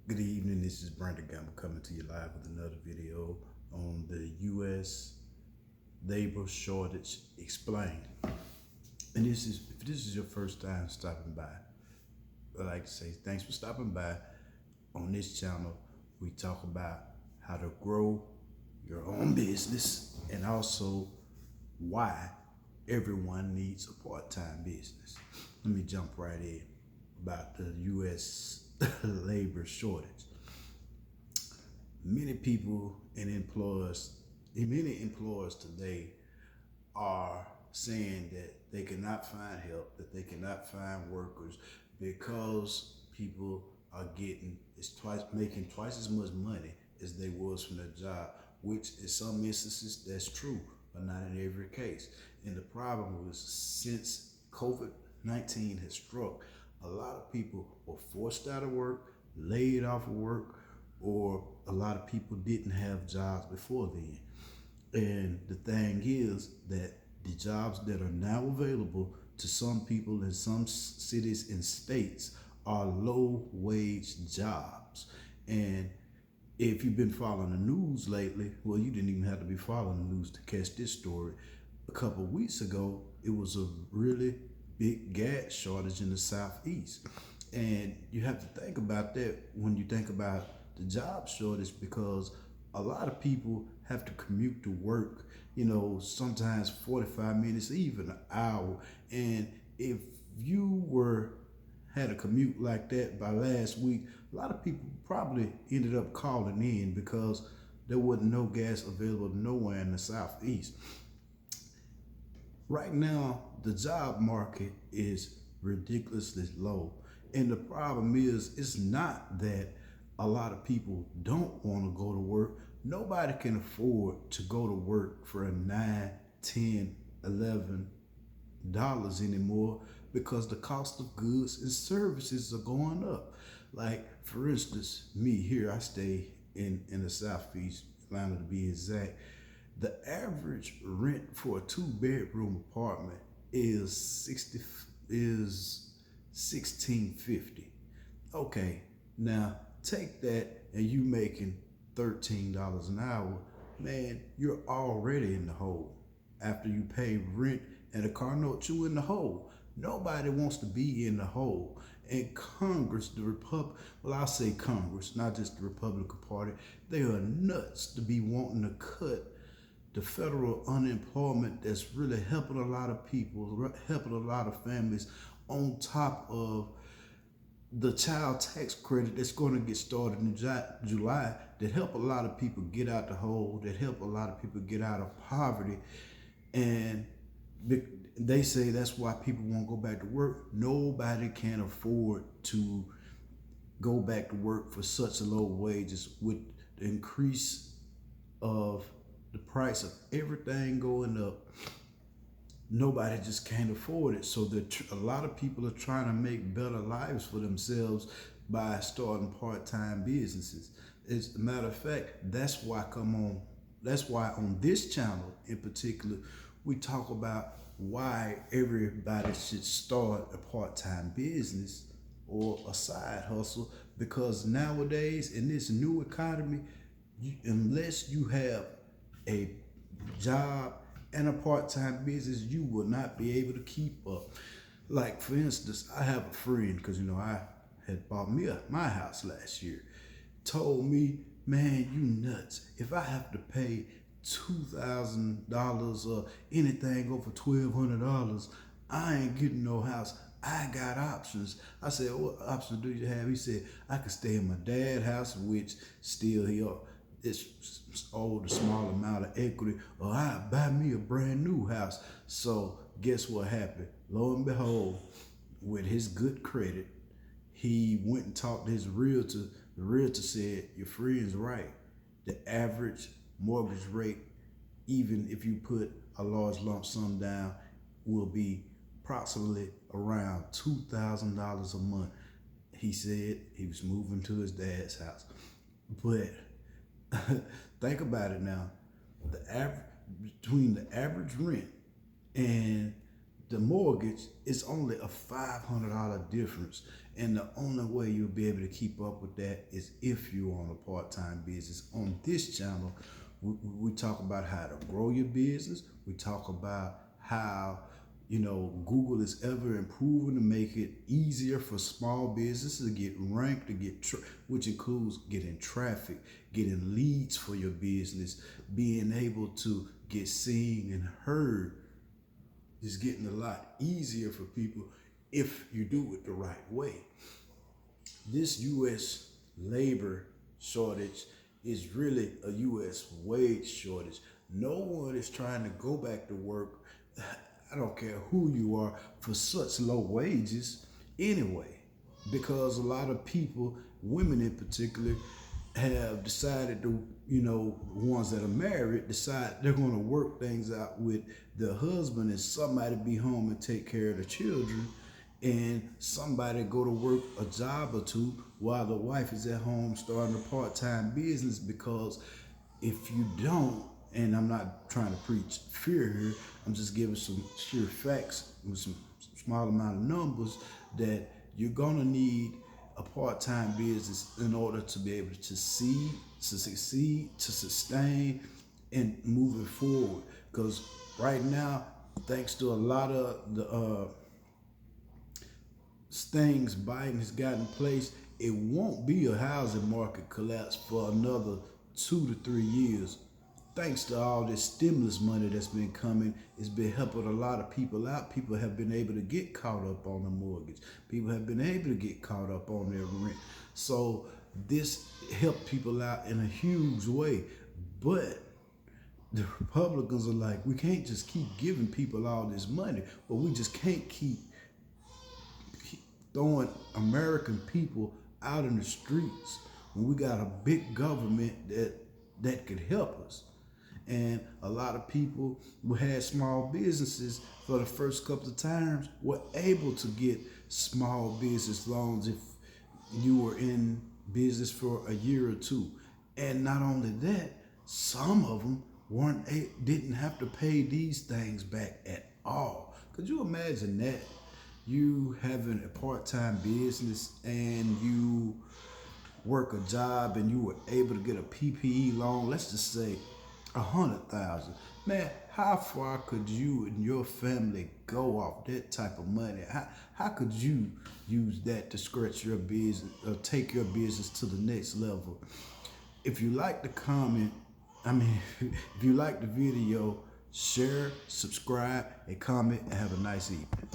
Good evening. This is Brandon Gamble coming to you live with another video on the U.S. labor shortage explained. And if this is your first time stopping by, I'd like to say thanks for stopping by. On this channel, we talk about how to grow your own business and also why everyone needs a part-time business. Let me jump right in about the U.S. labor shortage. Many people and many employers today are saying that they cannot find help, that they cannot find workers because people are making twice as much money as they was from their job, which in some instances that's true, but not in every case. And the problem was since COVID-19 has struck, a lot of people were forced out of work, laid off of work, or a lot of people didn't have jobs before then. And the thing is that the jobs that are now available to some people in some cities and states are low wage jobs. And if you've been following the news lately, well, you didn't even have to be following the news to catch this story. A couple of weeks ago, it was a really big gas shortage in the Southeast. And you have to think about that when you think about the job shortage, because a lot of people have to commute to work, sometimes 45 minutes, even an hour. And if you had a commute like that by last week, a lot of people probably ended up calling in because there wasn't no gas available nowhere in the Southeast. Right now, the job market is ridiculously low. And the problem is, it's not that a lot of people don't want to go to work. Nobody can afford to go to work for a $9, $10, $11 anymore because the cost of goods and services are going up. Like, for instance, me here, I stay in the Southeast, Atlanta to be exact. The average rent for a 2-bedroom apartment is $16.50. Okay, now take that and you making $13 an hour, man, you're already in the hole. After you pay rent and a car note, you in the hole. Nobody wants to be in the hole. And Congress, I'll say Congress, not just the Republican Party, they are nuts to be wanting to cut the federal unemployment that's really helping a lot of people, helping a lot of families, on top of the child tax credit that's going to get started in July, that help a lot of people get out the hole, that help a lot of people get out of poverty. And they say that's why people won't go back to work. Nobody can afford to go back to work for such low wages with the increase of the price of everything going up. Nobody just can't afford it. So a lot of people are trying to make better lives for themselves by starting part-time businesses. As a matter of fact, that's why on this channel in particular, we talk about why everybody should start a part-time business or a side hustle, because nowadays in this new economy, unless you have a job and a part-time business, you will not be able to keep up. Like, for instance, I have a friend, because I had bought my house last year, told me, man, you nuts. If I have to pay $2,000 or anything over $1,200, I ain't getting no house. I got options. I said, what options do you have? He said, I could stay in my dad's house, which still it's owed a small amount of equity, or I buy me a brand new house. So guess what happened? Lo and behold, with his good credit, he went and talked to his realtor. The realtor said, your friend's right. The average mortgage rate, even if you put a large lump sum down, will be approximately around $2,000 a month. He said he was moving to his dad's house. But think about it now. Between the average rent and the mortgage is only a $500 difference. And the only way you'll be able to keep up with that is if you're on a part-time business. On this channel, we talk about how to grow your business. We talk about how Google is ever improving to make it easier for small businesses to get ranked, to get which includes getting traffic, getting leads for your business, being able to get seen and heard. Is getting a lot easier for people if you do it the right way. This U.S. labor shortage is really a U.S. wage shortage. No one is trying to go back to work, I don't care who you are, for such low wages anyway, because a lot of people, women in particular, have decided to, ones that are married, decide they're going to work things out with the husband, and somebody be home and take care of the children, and somebody go to work a job or two while the wife is at home starting a part-time business. Because if you don't, and I'm not trying to preach fear here, I'm just giving some sheer facts with some small amount of numbers, that you're gonna need a part-time business in order to be able to succeed, to sustain, and moving forward. Because right now, thanks to a lot of the things Biden has got in place, it won't be a housing market collapse for another 2 to 3 years. Thanks to all this stimulus money that's been coming, it's been helping a lot of people out. People have been able to get caught up on the mortgage. People have been able to get caught up on their rent. So this helped people out in a huge way. But the Republicans are like, we can't just keep giving people all this money, but we just can't keep throwing American people out in the streets when we got a big government that could help us. And a lot of people who had small businesses for the first couple of times were able to get small business loans if you were in business for a year or two. And not only that, some of them didn't have to pay these things back at all. Could you imagine that? You having a part-time business and you work a job and you were able to get a PPE loan, let's just say $100,000. Man, how far could you and your family go off that type of money? How could you use that to scratch your business or take your business to the next level? If you like the comment, if you like the video, share, subscribe, and comment, and have a nice evening.